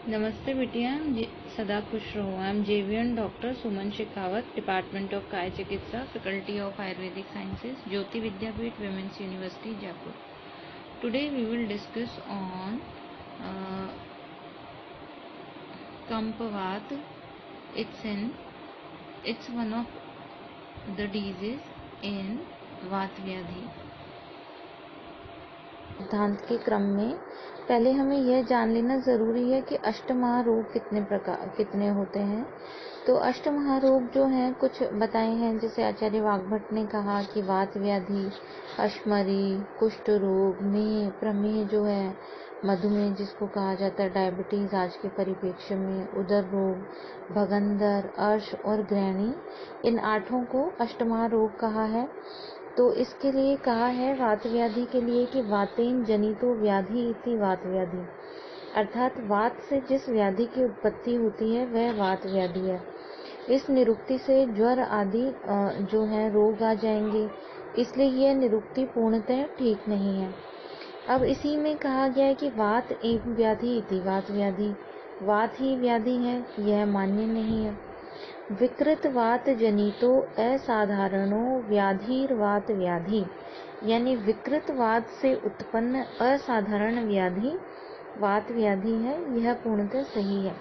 नमस्ते बिटिया, सदा खुश रहो। I am JVN doctor Suman Shekhawat, department of Kaya Chikitsa, faculty of Ayurvedic sciences, Jyoti Vidyapeeth women's university Jaipur. Today we will discuss on Kampavata. It's one of the diseases in वात व्याधि। सिद्धांत के क्रम में पहले हमें यह जान लेना जरूरी है कि अष्टमहारोग कितने होते हैं। तो अष्टमहारोग जो हैं कुछ बताए हैं, जैसे आचार्य वाग्भट ने कहा कि वात व्याधि, अश्मरी, कुष्ठ रोग, मेह, प्रमेह जो है, मधुमेह जिसको कहा जाता है डायबिटीज आज के परिप्रेक्ष्य में, उदर रोग, भगंदर, अर्श और ग्रहणी, इन 8 को अष्टमहारोग कहा है। तो इसके लिए कहा है वात व्याधि के लिए कि वातेन जनितो व्याधि इति वात व्याधि, अर्थात वात से जिस व्याधि की उत्पत्ति होती है वह वात व्याधि है। इस निरुक्ति से ज्वर आदि जो है रोग आ जाएंगे, इसलिए यह निरुक्ति पूर्णतः ठीक नहीं है। अब इसी में कहा गया है कि वात एवं व्याधि इति वात व्याधि, वात ही व्याधि है, यह मान्य नहीं है। विकृत वात जनितो असाधारणो व्याधिर्वात व्याधि, यानी विकृत वात से उत्पन्न असाधारण व्याधि वात व्याधि है, यह पूर्णतः सही है।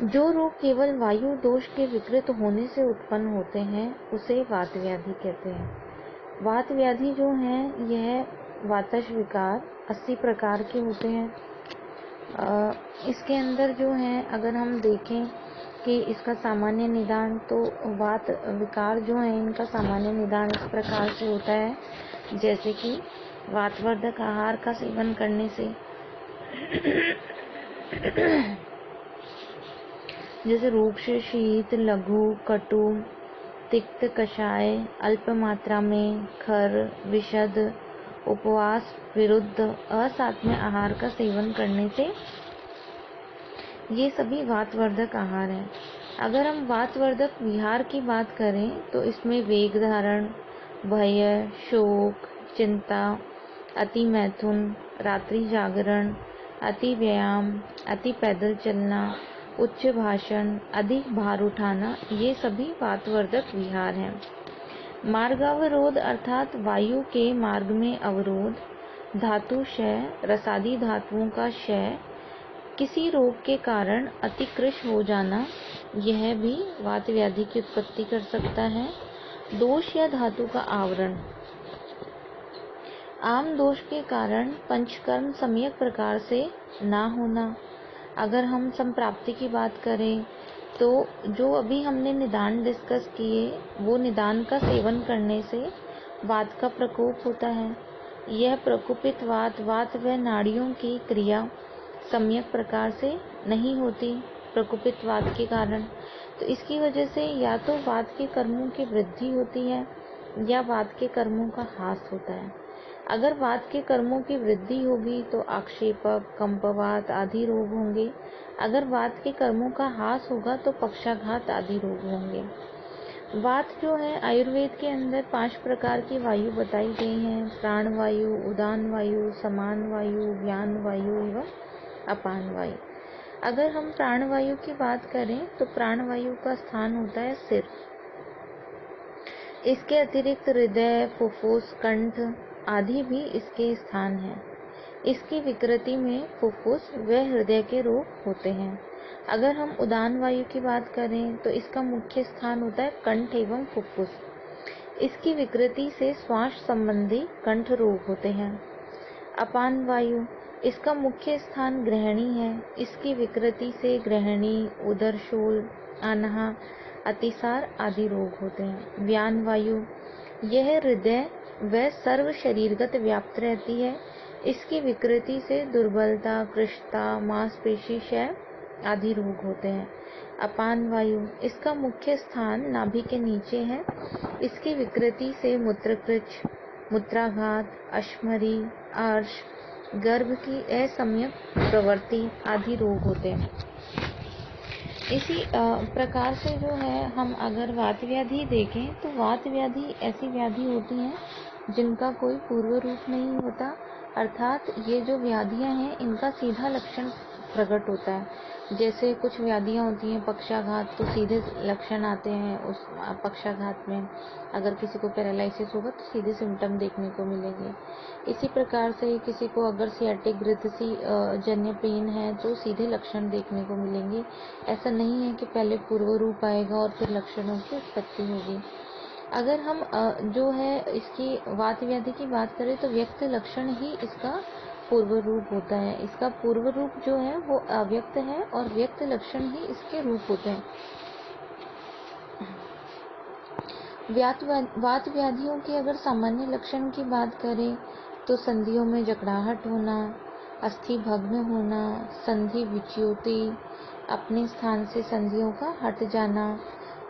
जो रोग केवल वायु दोष के विकृत होने से उत्पन्न होते हैं उसे वात व्याधि कहते हैं। वात व्याधि जो है यह वातज विकार 80 प्रकार के होते हैं। इसके अंदर जो है अगर हम देखें कि इसका सामान्य निदान, तो वात विकार जो है इनका सामान्य निदान इस प्रकार से होता है, जैसे कि वातवर्धक आहार का सेवन करने से जैसे रूक्ष, शीत, लघु, कटु, तिक्त कषाय, अल्प मात्रा में, खर, विशद, उपवास विरुद्ध असात्म्य आहार का सेवन करने से, ये सभी वातवर्धक आहार हैं। अगर हम वातवर्धक विहार की बात करें तो इसमें वेग धारण, भय, शोक, चिंता, अति मैथुन, रात्रि जागरण, अति व्यायाम, अति पैदल चलना, उच्च भाषण, अधिक भार उठाना, ये सभी वातवर्धक विहार हैं। मार्गावरोध अर्थात वायु के मार्ग में अवरोध, धातु क्षय, रसादी धातुओं का क्षय, किसी रोग के कारण अतिकृश हो जाना, यह भी वात व्याधि की उत्पत्ति कर सकता है। दोष या धातु का आवरण, आम दोष के कारण पंचकर्म सम्यक प्रकार से ना होना। अगर हम संप्राप्ति की बात करें तो जो अभी हमने निदान डिस्कस किए, वो निदान का सेवन करने से वात का प्रकोप होता है। यह प्रकोपित वात व नाड़ियों की क्रिया सम्यक प्रकार से नहीं होती प्रकोपित वात के कारण, तो इसकी वजह से या तो वात के कर्मों की वृद्धि होती है या वात के कर्मों का ह्रास होता है। अगर वात के कर्मों की वृद्धि होगी तो आक्षेपक, कंपवात आदि रोग होंगे। अगर वात के कर्मों का ह्रास होगा तो पक्षाघात आदि रोग होंगे। वात जो है आयुर्वेद के अंदर 5 प्रकार की वायु बताई गई हैं: प्राण वायु, उदान वायु, समान वायु, व्यान वायु एवं अपान वायु। अगर हम प्राण वायु की बात करें तो प्राण वायु का स्थान होता है सिर। इसके अतिरिक्त हृदय, फुफ्फुस, कंठ आदि भी इसके स्थान हैं। इसकी विकृति में फुफ्फुस व हृदय के रोग होते हैं। अगर हम उदान वायु की बात करें तो इसका मुख्य स्थान होता है कंठ एवं फुफ्फुस। इसकी विकृति से श्वास संबंधी कंठ रोग होते हैं। अपान वायु, इसका मुख्य स्थान ग्रहणी है। इसकी विकृति से ग्रहणी, उदरशूल, अनहा, अतिसार आदि रोग होते हैं। व्यान वायु, यह हृदय व सर्व शरीरगत व्याप्त रहती है। इसकी विकृति से दुर्बलता, कृशता, मांसपेशी क्षय आदि रोग होते हैं। अपान वायु, इसका मुख्य स्थान नाभि के नीचे है। इसकी विकृति से मूत्रकृच, मूत्राघात, अश्मरी, अर्श, गर्भ की असम्यक प्रवृत्ति आदि रोग होते हैं। इसी प्रकार से जो है हम अगर वात व्याधि देखें तो वात व्याधि ऐसी व्याधि होती हैं जिनका कोई पूर्व रूप नहीं होता, अर्थात ये जो व्याधियां हैं इनका सीधा लक्षण प्रकट होता है। जैसे कुछ व्याधियाँ होती हैं पक्षाघात, तो सीधे लक्षण आते हैं उस पक्षाघात में। अगर किसी को पैरालिसिस होगा तो सीधे सिम्टम देखने को मिलेंगे। इसी प्रकार से किसी को अगर सियाटिक ग्रंथि जन्य पेन है तो सीधे लक्षण देखने को मिलेंगे। ऐसा नहीं है कि पहले पूर्व रूप आएगा और फिर लक्षणों की उत्पत्ति होगी। अगर हम जो है इसकी वात व्याधि की बात करें तो व्यक्त लक्षण ही इसका पूर्व रूप होता है। इसका पूर्व रूप जो है वो अव्यक्त है और व्यक्त लक्षण ही इसके रूप होते हैं। वात व्याधियों के अगर सामान्य लक्षण की बात करें तो संधियों में जकड़ाहट होना, अस्थि भग्न होना, संधि विच्युति, अपने स्थान से संधियों का हट जाना,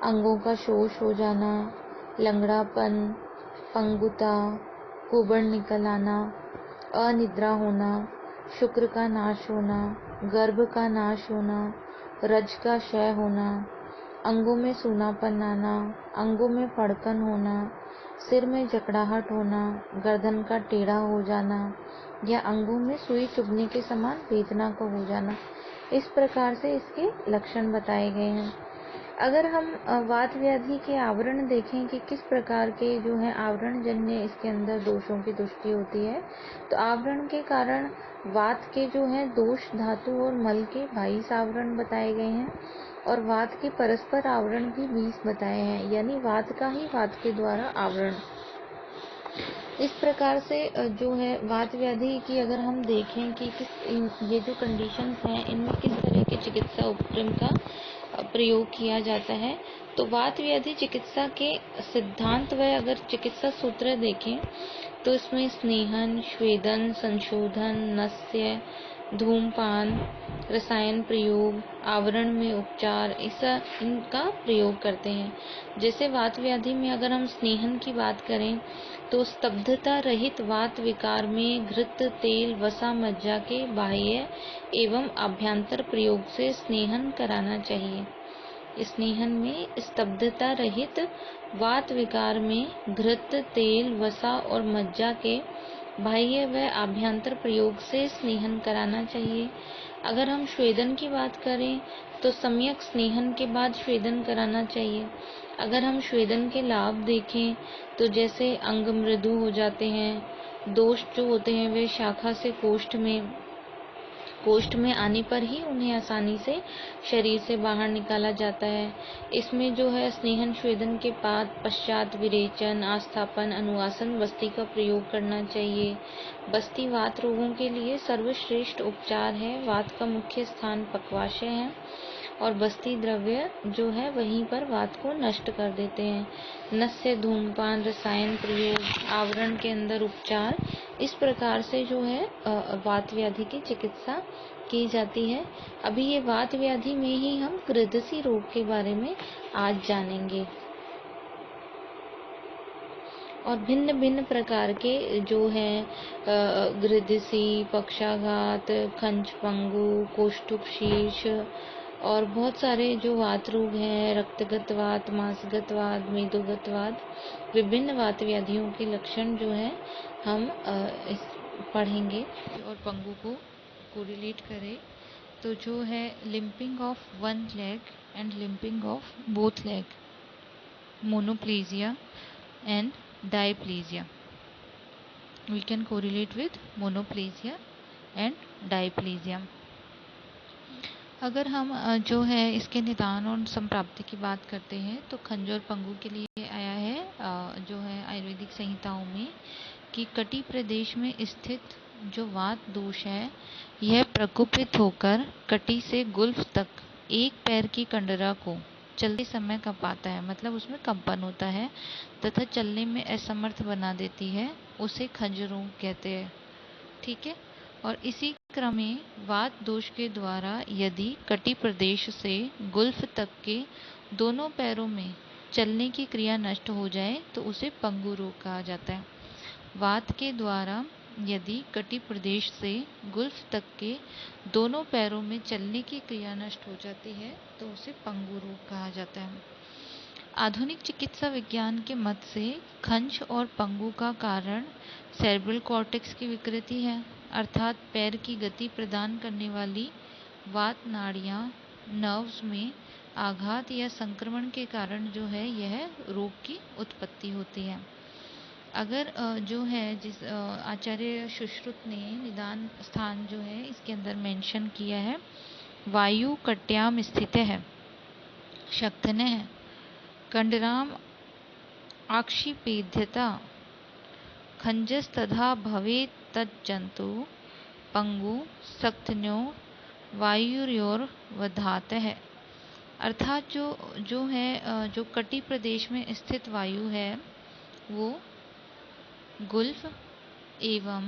अंगों का शोष हो जाना, लंगड़ापन, पंगुता, कुबड़ निकल आना, अनिद्रा होना, शुक्र का नाश होना, गर्भ का नाश होना, रज का क्षय होना, अंगों में सूनापन आना, अंगों में फड़कन होना, सिर में जकड़ाहट होना, गर्दन का टेढ़ा हो जाना या अंगों में सुई चुभने के समान वेदना का हो जाना। इस प्रकार से इसके लक्षण बताए गए हैं। अगर हम वात व्याधि के आवरण देखें कि किस प्रकार के जो है आवरण जन्य इसके अंदर दोषों की दृष्टि होती है, तो आवरण के कारण वात के जो है दोष धातु और मल के 22 आवरण बताए गए हैं और वात के परस्पर आवरण भी 20 बताए हैं, यानी वात का ही वात के द्वारा आवरण। इस प्रकार से जो है वात व्याधि की अगर हम देखें कि ये जो कंडीशंस हैं इनमें किस तरह के चिकित्सा उपक्रम का प्रयोग किया जाता है, तो वात व्याधि चिकित्सा के सिद्धांत व अगर चिकित्सा सूत्र देखें तो इसमें स्नेहन, स्वेदन, संशोधन, नस्य, धूमपान, रसायन प्रयोग, आवरण में उपचार, इनका प्रयोग करते हैं। जैसे वात व्याधि में अगर हम स्नेहन की बात करें तो स्तब्धता रहित वात विकार में घृत, तेल, वसा, मज्जा के बाह्य एवं आभ्यंतर प्रयोग से स्नेहन कराना चाहिए। स्नेहन में स्तब्धता रहित वात विकार में घृत, तेल, वसा और मज्जा के बाह्य व आभ्यंतर प्रयोग से स्नेहन कराना चाहिए। अगर हम स्वेदन की बात करें तो सम्यक स्नेहन के बाद स्वेदन कराना चाहिए। अगर हम स्वेदन के लाभ देखें तो जैसे अंग मृदु हो जाते हैं, दोष जो होते हैं वे शाखा से कोष्ठ में आने पर ही उन्हें आसानी से शरीर से बाहर निकाला जाता है। इसमें जो है स्नेहन स्वेदन के पश्चात विरेचन, आस्थापन, अनुवासन, बस्ती का प्रयोग करना चाहिए। बस्ती वात रोगों के लिए सर्वश्रेष्ठ उपचार है। वात का मुख्य स्थान पक्वाशय है और बस्ती द्रव्य जो है वहीं पर वात को नष्ट कर देते हैं। नस्य, धूमपान, रसायन प्रयोग, आवरण के अंदर उपचार, इस प्रकार से जो है वात व्याधि की चिकित्सा की जाती है। अभी ये वात व्याधि में ही हम गृद्धसी रोग के बारे में आज जानेंगे और भिन्न भिन्न प्रकार के जो है गृद्धसी, पक्षाघात, खंच पंगु, कोष्ठुक शीर्ष और बहुत सारे जो वात रोग हैं, रक्तगत वात, मांसगत वात, मेदोगत वात, विभिन्न वात व्याधियों के लक्षण जो है हम पढ़ेंगे। और पंगु को कोरिलेट करें तो जो है limping of one leg and limping of both leg, monoplegia and diplegia, we can correlate with monoplasia and diaplesia। अगर हम जो है इसके निदान और संप्राप्ति की बात करते हैं तो खंज और पंगु के लिए आया है जो है आयुर्वेदिक संहिताओं में कि कटी प्रदेश में स्थित जो वात दोष है यह प्रकोपित होकर कटी से गुल्फ तक एक पैर की कंडरा को चलते समय कंपाता है, मतलब उसमें कंपन होता है तथा चलने में असमर्थ बना देती है, उसे खंज रोग कहते हैं। ठीक है। और इसी क्रम में वात दोष के द्वारा यदि कटी प्रदेश से गुल्फ तक के दोनों पैरों में चलने की क्रिया नष्ट हो जाए तो उसे पंगु रोग कहा जाता है। वात के द्वारा यदि कटी प्रदेश से गुल्फ तक के दोनों पैरों में चलने की क्रिया नष्ट हो जाती है तो उसे पंगु रोग कहा जाता है। आधुनिक चिकित्सा विज्ञान के मत से खंच और पंगु का कारण सेरेब्रल कॉर्टेक्स की विकृति है, अर्थात पैर की गति प्रदान करने वाली वात नाड़ियाँ नर्व्स में आघात या संक्रमण के कारण जो है यह रोग की उत्पत्ति होती है। अगर जो है जिस आचार्य सुश्रुत ने निदान स्थान जो है इसके अंदर मेंशन किया है, वायु कट्याम स्थित है, शक्तने है, कंडराम आक्षिपेध्यता खंजस्तथा भवेत् तज्जंतु पंगु सक्तन्यो वायुर्योर्वधात है। अर्थात जो है जो कटी प्रदेश में स्थित वायु है वो गुल्फ एवं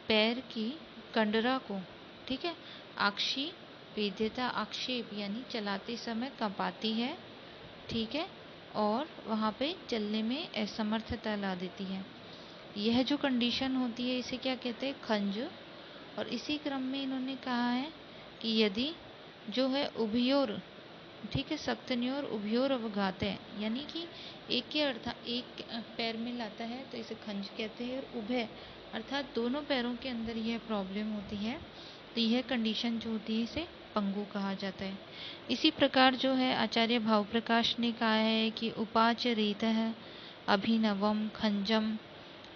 पैर की कंडरा को, ठीक है, आक्षी पेद्यता आक्षेप यानी चलाते समय कंपाती है, ठीक है, और वहाँ पे चलने में असमर्थता ला देती है। यह जो कंडीशन होती है इसे क्या कहते हैं, खंज। और इसी क्रम में इन्होंने कहा है कि यदि जो है उभयोर, ठीक है, सक्तन्योर उभयोर अवघात है, यानी कि एक के अर्थात एक पैर में लाता है तो इसे खंज कहते हैं, और उभय अर्थात दोनों पैरों के अंदर यह प्रॉब्लम होती है तो यह कंडीशन जो होती है इसे पंगु कहा जाता है। इसी प्रकार जो है आचार्य भाव प्रकाश ने कहा है कि उपाच रीत है अभिनवम खंजम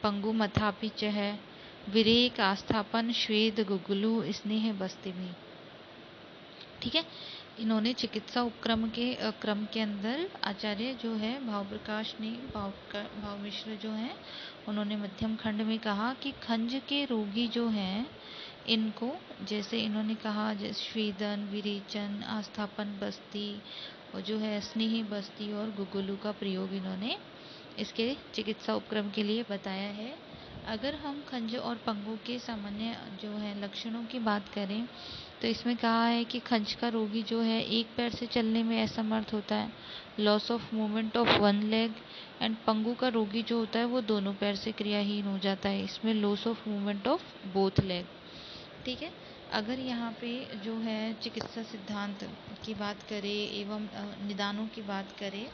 पंगु मथापि च है विरेक आस्थापन श्वेद गुगुलु स्नेह बस्ती भी, ठीक है। इन्होंने चिकित्सा उपक्रम के क्रम के अंदर आचार्य जो है भाव प्रकाश ने भाव मिश्र जो है उन्होंने मध्यम खंड में कहा कि खंज के रोगी जो हैं इनको, जैसे इन्होंने कहा जैसे स्वेदन, विरेचन, आस्थापन बस्ती और जो है स्नेही बस्ती और गुगुलू का प्रयोग इन्होंने इसके चिकित्सा उपक्रम के लिए बताया है। अगर हम खंज और पंगु के सामान्य जो है लक्षणों की बात करें तो इसमें कहा है कि खंज का रोगी जो है एक पैर से चलने में असमर्थ होता है, loss of movement of one leg, and पंगु का रोगी जो होता है वो दोनों पैर से क्रियाहीन हो जाता है, इसमें loss of movement of both leg, ठीक है। अगर यहाँ पे जो है चिकित्सा सिद्धांत की बात करें एवं निदानों की बात करें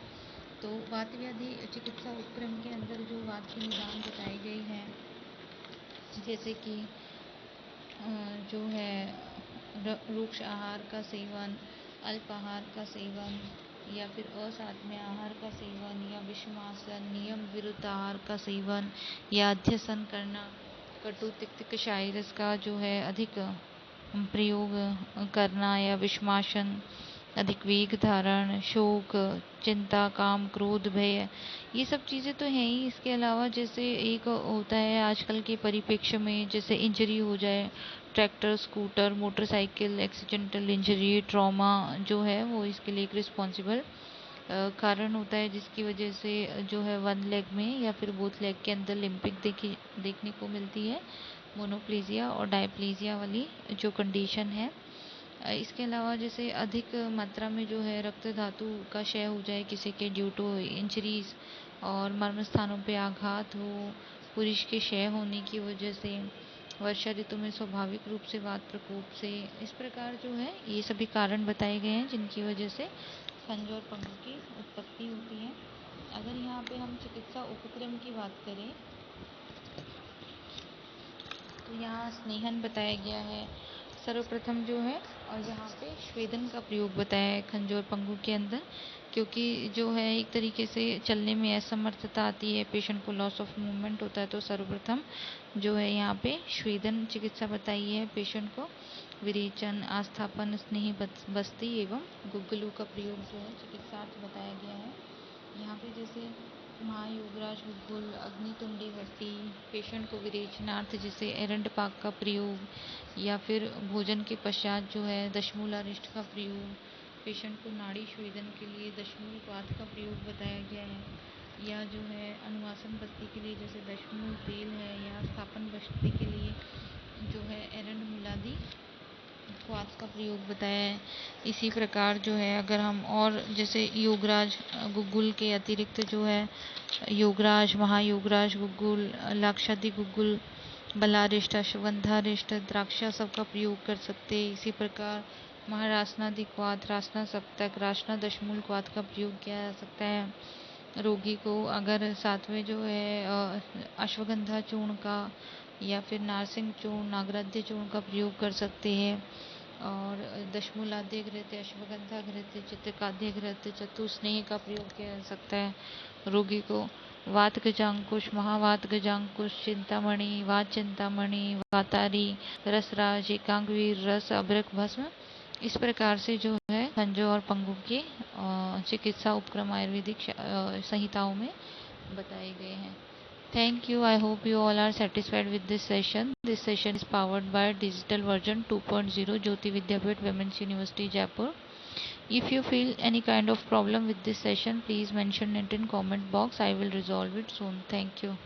तो वात व्याधि चिकित्सा उपक्रम के अंदर जो वात के निदान बताए गए हैं, जैसे कि जो है रुक्ष आहार का सेवन, अल्प आहार का सेवन, या फिर असात्म्य आहार का सेवन, या विषमासन, नियम विरुद्ध आहार का सेवन, या अध्यसन करना, कटु तिक्त कषाय रस का जो है अधिक प्रयोग करना, या विषमासन, अधिक वेग धारण, शोक, चिंता, काम, क्रोध, भय, ये सब चीज़ें तो हैं ही। इसके अलावा जैसे एक होता है आजकल के परिप्रेक्ष्य में, जैसे इंजरी हो जाए, tractor, scooter, motorcycle, accidental injury, trauma जो है वो इसके लिए एक रिस्पॉन्सिबल कारण होता है, जिसकी वजह से जो है वन लेग में या फिर बोथ लेग के अंदर लिम्पिक देखने को मिलती है, मोनोप्लेजिया और डायप्लेजिया वाली जो कंडीशन है। इसके अलावा जैसे अधिक मात्रा में जो है रक्त धातु का क्षय हो जाए किसी के ड्यू टू इंजरीज, और मर्म स्थानों पे आघात हो, पुरुष के क्षय होने की वजह से, वर्षा ऋतु में स्वाभाविक रूप से वात प्रकोप से, इस प्रकार जो है ये सभी कारण बताए गए हैं जिनकी वजह से खंज और पंगु की उत्पत्ति होती है। अगर यहाँ पे हम चिकित्सा उपक्रम की बात करें तो यहाँ स्नेहन बताया गया है सर्वप्रथम जो है, और यहाँ पे स्वेदन का प्रयोग बताया है खंज और पंगु के अंदर, क्योंकि जो है एक तरीके से चलने में असमर्थता आती है, पेशेंट को लॉस ऑफ मूवमेंट होता है, तो सर्वप्रथम जो है यहाँ पे स्वेदन चिकित्सा बताई है पेशेंट को। विरेचन, आस्थापन, स्नेही बस्ती एवं गुग्गलू का प्रयोग जो है चिकित्सार्थ बताया गया है। यहाँ पे जैसे महायोगराज गुग्गुल, अग्नितुंडी बस्ती, पेशेंट को विरेचनार्थ जैसे एरंड पाक का प्रयोग, या फिर भोजन के पश्चात जो है दशमूलारिष्ट का प्रयोग, पेशेंट को नाड़ी स्वेदन के लिए दशमूल क्वाथ का प्रयोग बताया गया है, या जो है अनुवासन बस्ती के लिए जैसे दशमूल तेल है, या स्थापन बस्ती के लिए जो है एरंड मूलादि क्वाथ का प्रयोग बताया है। इसी प्रकार जो है अगर हम और जैसे योगराज गुग्गुल के अतिरिक्त जो है योगराज, महायोगराज गुग्गुल, लाक्षादि गुग्गुल, बलारिष्ट, अश्वगंधारिष्ट, द्राक्षा सब का प्रयोग कर सकते हैं। इसी प्रकार महारासनादि क्वाथ, रासना सप्तक, रासना दशमूल क्वाथ का प्रयोग किया जा सकता है। रोगी को अगर साथ में जो है अश्वगंधा चूर्ण का या फिर नारसिंग चूर्ण, नागराध्य चूर्ण का प्रयोग कर सकते हैं। और दशमूलाध्य घृत, अश्वगंधा घृत, चित्रकाध्य घृत, चतुस्नेह का प्रयोग किया जा सकता है। रोगी को वात गजांकुश, महावात गजांकुश, चिंतामणि, वात चिंतामणि, वातारी, रसराज, एकांगवीर रस, अभ्रक भस्म, इस प्रकार से जो है खंजो और पंगु के चिकित्सा उपक्रम आयुर्वेदिक संहिताओं में बताए गए हैं। Thank you. I hope you all are satisfied with this session. This session is powered by digital version 2.0 Jyoti Vidyapeeth Women's University Jaipur. If you feel any kind of problem with this session, please mention it in comment box. I will resolve it soon. Thank you.